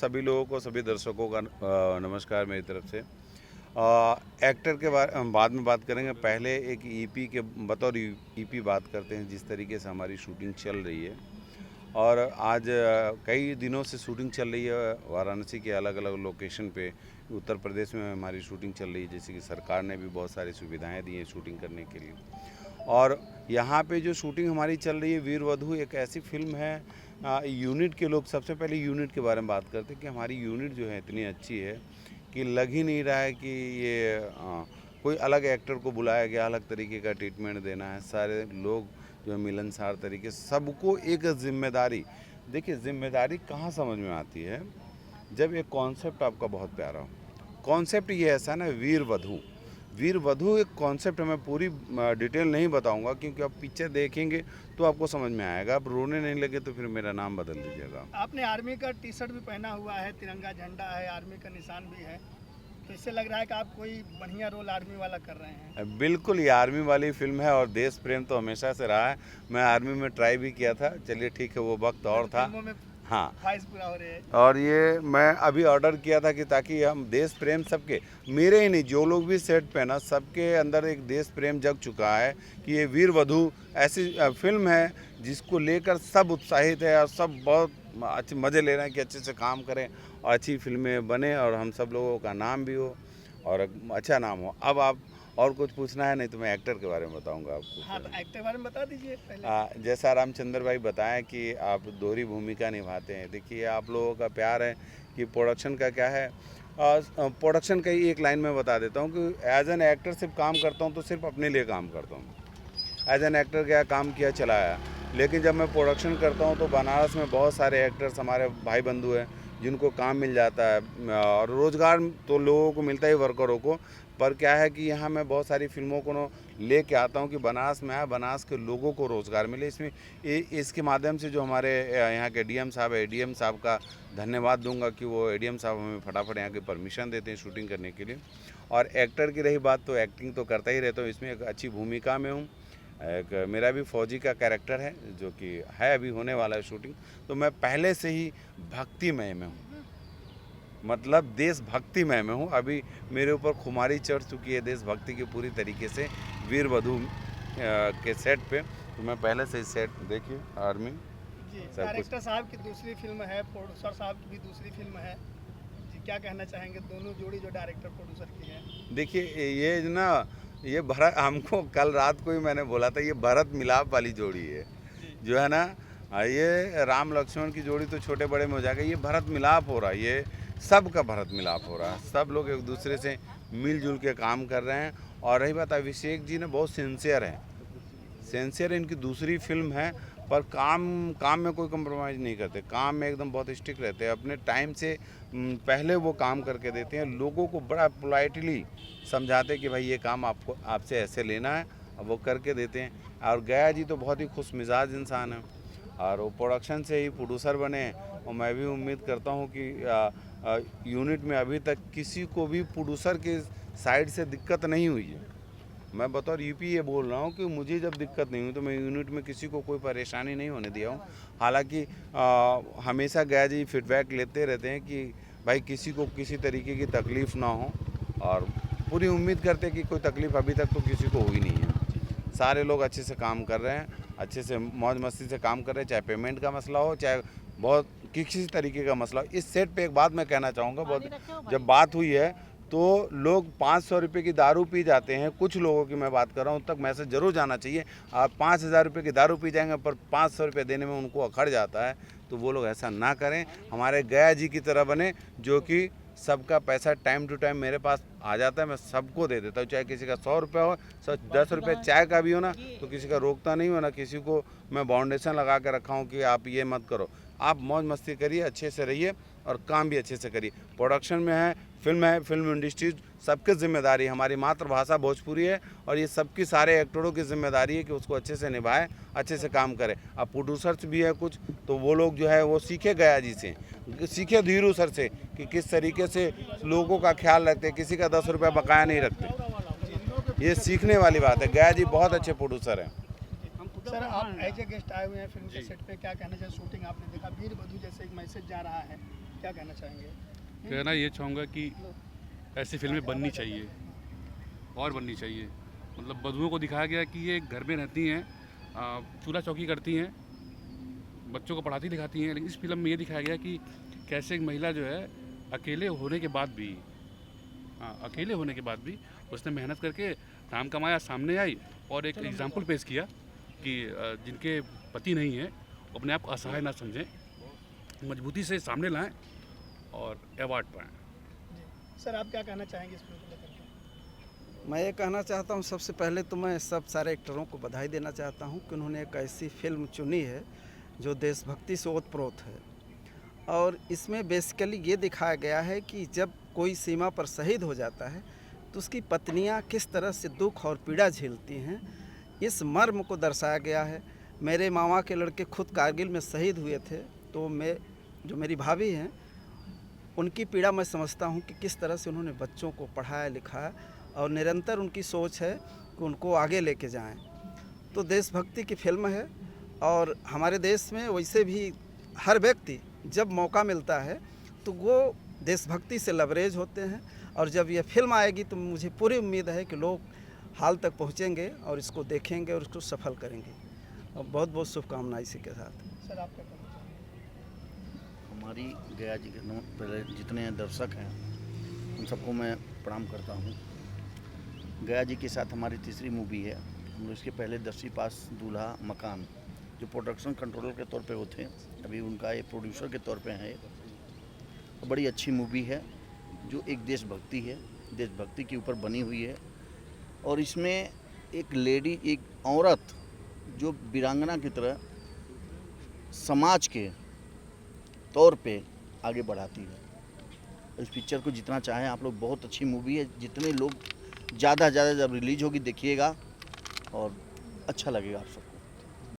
सभी लोगों को, सभी दर्शकों का नमस्कार मेरी तरफ से। एक्टर के बाद में बात करेंगे। पहले एक ईपी के बतौर ईपी बात करते हैं, जिस तरीके से हमारी शूटिंग चल रही है। और आज कई दिनों से शूटिंग चल रही है वाराणसी के अलग अलग लोकेशन पे। उत्तर प्रदेश में हमारी शूटिंग चल रही है, जैसे कि सरकार ने भी बहुत सारी सुविधाएं दी हैं शूटिंग करने के लिए। और यहाँ पे जो शूटिंग हमारी चल रही है, वीर वधू एक ऐसी फिल्म है। यूनिट के लोग, सबसे पहले यूनिट के बारे में बात करते हैं कि हमारी यूनिट जो है इतनी अच्छी है कि लग ही नहीं रहा है कि ये कोई अलग एक्टर को बुलाया गया, अलग तरीके का ट्रीटमेंट देना है। सारे लोग जो है मिलनसार तरीके, सबको एक जिम्मेदारी। देखिए, जिम्मेदारी कहाँ समझ में आती है, जब एक कॉन्सेप्ट आपका बहुत प्यारा हो। कॉन्सेप्ट ये ऐसा ना, वीर वधू। वीर वधू एक कॉन्सेप्ट है। मैं पूरी डिटेल नहीं बताऊंगा, क्योंकि आप पिक्चर देखेंगे तो आपको समझ में आएगा। आप रोने नहीं लगे तो फिर मेरा नाम बदल दीजिएगा। आपने आर्मी का टी शर्ट भी पहना हुआ है, तिरंगा झंडा है, आर्मी का निशान भी है, तो इससे लग रहा है कि आप कोई बढ़िया रोल आर्मी वाला कर रहे हैं। बिल्कुल, ये आर्मी वाली फिल्म है और देश प्रेम तो हमेशा से रहा है। मैं आर्मी में ट्राई भी किया था। चलिए ठीक है, वो वक्त और था। हाँ, ख्वाहिश पूरा हो रही है। और ये मैं अभी ऑर्डर किया था कि ताकि हम देश प्रेम सबके, मेरे ही नहीं, जो लोग भी सेट पे ना, सबके अंदर एक देश प्रेम जग चुका है कि ये वीर वधू ऐसी फिल्म है जिसको लेकर सब उत्साहित है और सब बहुत अच्छे मज़े ले रहे हैं कि अच्छे से काम करें और अच्छी फिल्में बने और हम सब लोगों का नाम भी हो और अच्छा नाम हो। अब आप और कुछ पूछना है? नहीं तो मैं एक्टर के बारे में बताऊंगा आपको। हाँ, तो एक्टर के बारे में बता दीजिए पहले। जैसा रामचंद्र भाई बताएं कि आप दोहरी भूमिका निभाते हैं। देखिए, आप लोगों का प्यार है कि प्रोडक्शन का क्या है। प्रोडक्शन का ही एक लाइन में बता देता हूं कि एज एन एक्टर सिर्फ काम करता हूं तो सिर्फ अपने लिए काम करता हूं। एज एन एक्टर क्या काम किया चलाया, लेकिन जब मैं प्रोडक्शन करता हूं तो बनारस में बहुत सारे एक्टर्स हमारे भाई बंधु हैं जिनको काम मिल जाता है और रोज़गार तो लोगों को मिलता ही, वर्करों को। पर क्या है कि यहाँ मैं बहुत सारी फिल्मों को ले के आता हूँ कि बनारस में आए, बनारस के लोगों को रोज़गार मिले। इसके माध्यम से जो हमारे यहाँ के डीएम साहब है, एडीएम साहब का धन्यवाद दूंगा कि वो एडीएम साहब हमें फटाफट यहाँ की परमिशन देते हैं शूटिंग करने के लिए। और एक्टर की रही बात, तो एक्टिंग तो करता ही रहता हूँ, इसमें एक अच्छी भूमिका में हूँ। एक मेरा भी फौजी का कैरेक्टर है जो कि है, अभी होने वाला है शूटिंग। तो मैं पहले से ही भक्तिमय में हूँ, मतलब देशभक्तिमय में हूँ। अभी मेरे ऊपर खुमारी चढ़ चुकी है देशभक्ति की पूरी तरीके से वीर वधू के सेट पे। तो मैं पहले से ही सेट, देखिए आर्मी सब डायरेक्टर साहब की दूसरी फिल्म है, प्रोड्यूसर साहब की भी दूसरी फिल्म है जी, क्या कहना चाहेंगे दोनों जोड़ी जो डायरेक्टर प्रोड्यूसर की है? देखिए, ये ना, ये भरत, हमको कल रात को ही मैंने बोला था, ये भरत मिलाप वाली जोड़ी है जो है ना। ये राम लक्ष्मण की जोड़ी तो छोटे बड़े में हो जाएगा, ये भरत मिलाप हो रहा है। ये सब का भरत मिलाप हो रहा है, सब लोग एक दूसरे से मिलजुल के काम कर रहे हैं। और रही बात, अभिषेक जी ने बहुत सिंसियर हैं, सिंसियर इनकी दूसरी फिल्म है। पर काम में कोई कंप्रोमाइज़ नहीं करते, काम में एकदम बहुत स्टिक रहते हैं। अपने टाइम से पहले वो काम करके देते हैं, लोगों को बड़ा पोलाइटली समझाते हैं कि भाई ये काम आपको आपसे ऐसे लेना है, अब वो करके देते हैं। और गया जी तो बहुत ही खुश मिजाज इंसान है और वो प्रोडक्शन से ही प्रोड्यूसर बने हैं। और मैं भी उम्मीद करता हूँ कि यूनिट में अभी तक किसी को भी प्रोड्यूसर के साइड से दिक्कत नहीं हुई है। मैं बतौर यूपी ये बोल रहा हूँ कि मुझे जब दिक्कत नहीं हुई तो मैं यूनिट में किसी को कोई परेशानी नहीं होने दिया हूँ। हालांकि हमेशा गया जी फीडबैक लेते रहते हैं कि भाई किसी को किसी तरीके की तकलीफ़ ना हो, और पूरी उम्मीद करते हैं कि कोई तकलीफ़ अभी तक तो किसी को हुई नहीं है। सारे लोग अच्छे से काम कर रहे हैं, अच्छे से मौज मस्ती से काम कर रहे हैं, चाहे पेमेंट का मसला हो, चाहे बहुत किसी तरीके का मसला हो। इस सेट पे एक बात मैं कहना चाहूँगा, बहुत जब बात हुई है तो लोग 500 रुपये की दारू पी जाते हैं, कुछ लोगों की मैं बात कर रहा हूँ, तक मैसेज जरूर जाना चाहिए। आप 5000 रुपये की दारू पी जाएंगे पर 500 रुपये देने में उनको अखड़ जाता है, तो वो लोग ऐसा ना करें। हमारे गया जी की तरह बने, जो कि सबका पैसा टाइम टू टाइम मेरे पास आ जाता है, मैं सबको दे देता हूँ। चाहे किसी का 100 रुपये हो, 10 रुपये चाय का भी हो ना, तो किसी का रोकता नहीं हो ना, किसी को मैं बाउंडेशन लगा के रखा हूँ कि आप ये मत करो। आप मौज मस्ती करिए, अच्छे से रहिए और काम भी अच्छे से करिए। प्रोडक्शन में है, फिल्म इंडस्ट्री सबकी जिम्मेदारी है। हमारी मातृभाषा भोजपुरी है और ये सबकी, सारे एक्टरों की जिम्मेदारी है कि उसको अच्छे से निभाए, अच्छे से काम करे। अब प्रोड्यूसर्स भी है कुछ, तो वो लोग जो है वो सीखे गया जी से, सीखे धीरू सर से कि किस तरीके से लोगों का ख्याल रखते हैं, किसी का 10 रुपया बकाया नहीं रखते। ये सीखने वाली बात है। गया जी बहुत अच्छे प्रोड्यूसर हैं। सर, आप एज ए गेस्ट आए हुए हैं फिल्म के सेट पे, क्या कहना चाहिए? शूटिंग आपने देखा, वीर वधू जैसे एक मैसेज जा रहा है क्या कहना चाहेंगे? कहना ये चाहूँगा कि ऐसी फिल्में बननी चाहिए और बननी चाहिए। मतलब बधुओं को दिखाया गया कि ये घर में रहती हैं, चूल्हा चौकी करती हैं, बच्चों को पढ़ाती लिखाती हैं, लेकिन इस फिल्म में ये दिखाया गया कि कैसे एक महिला जो है अकेले होने के बाद भी अकेले होने के बाद भी उसने मेहनत करके नाम कमाया, सामने आई और एक एग्जाम्पल पेश किया कि जिनके पति नहीं है वो अपने आप को असहाय ना समझें, मजबूती से सामने लाएं और अवार्ड पाएं। जी सर, आप क्या कहना चाहेंगे इस फिल्म को लेकर के? मैं ये कहना चाहता हूँ, सबसे पहले तो मैं सब सारे एक्टरों को बधाई देना चाहता हूँ कि उन्होंने एक ऐसी फिल्म चुनी है जो देशभक्ति से ओतप्रोत है। और इसमें बेसिकली ये दिखाया गया है कि जब कोई सीमा पर शहीद हो जाता है तो उसकी पत्नियां किस तरह से दुख और पीड़ा झेलती हैं, इस मर्म को दर्शाया गया है। मेरे मामा के लड़के खुद कारगिल में शहीद हुए थे, तो जो मेरी भाभी हैं उनकी पीड़ा मैं समझता हूं कि किस तरह से उन्होंने बच्चों को पढ़ाया लिखाया और निरंतर उनकी सोच है कि उनको आगे लेके जाएं। तो देशभक्ति की फिल्म है और हमारे देश में वैसे भी हर व्यक्ति जब मौका मिलता है तो वो देशभक्ति से लबरेज होते हैं, और जब ये फिल्म आएगी तो मुझे पूरी उम्मीद है कि लोग हाल तक पहुंचेंगे और इसको देखेंगे और इसको सफल करेंगे। और बहुत बहुत शुभकामनाएं इसी के साथ। सर, आप क्या कहना चाहेंगे? हमारी गया जी के पहले जितने दर्शक हैं उन सबको मैं प्रणाम करता हूँ। गया जी के साथ हमारी तीसरी मूवी है। हम लोग इसके पहले 10वीं पास दूल्हा मकान जो प्रोडक्शन कंट्रोलर के तौर पे होते हैं, अभी उनका ये प्रोड्यूसर के तौर पे है। बड़ी अच्छी मूवी है जो एक देशभक्ति है, देशभक्ति के ऊपर बनी हुई है। और इसमें एक लेडी, एक औरत जो वीरांगना की तरह समाज के तौर पे आगे बढ़ाती है। इस पिक्चर को जितना चाहें आप लोग, बहुत अच्छी मूवी है। जितने लोग ज़्यादा जब रिलीज होगी देखिएगा और अच्छा लगेगा आप सबको।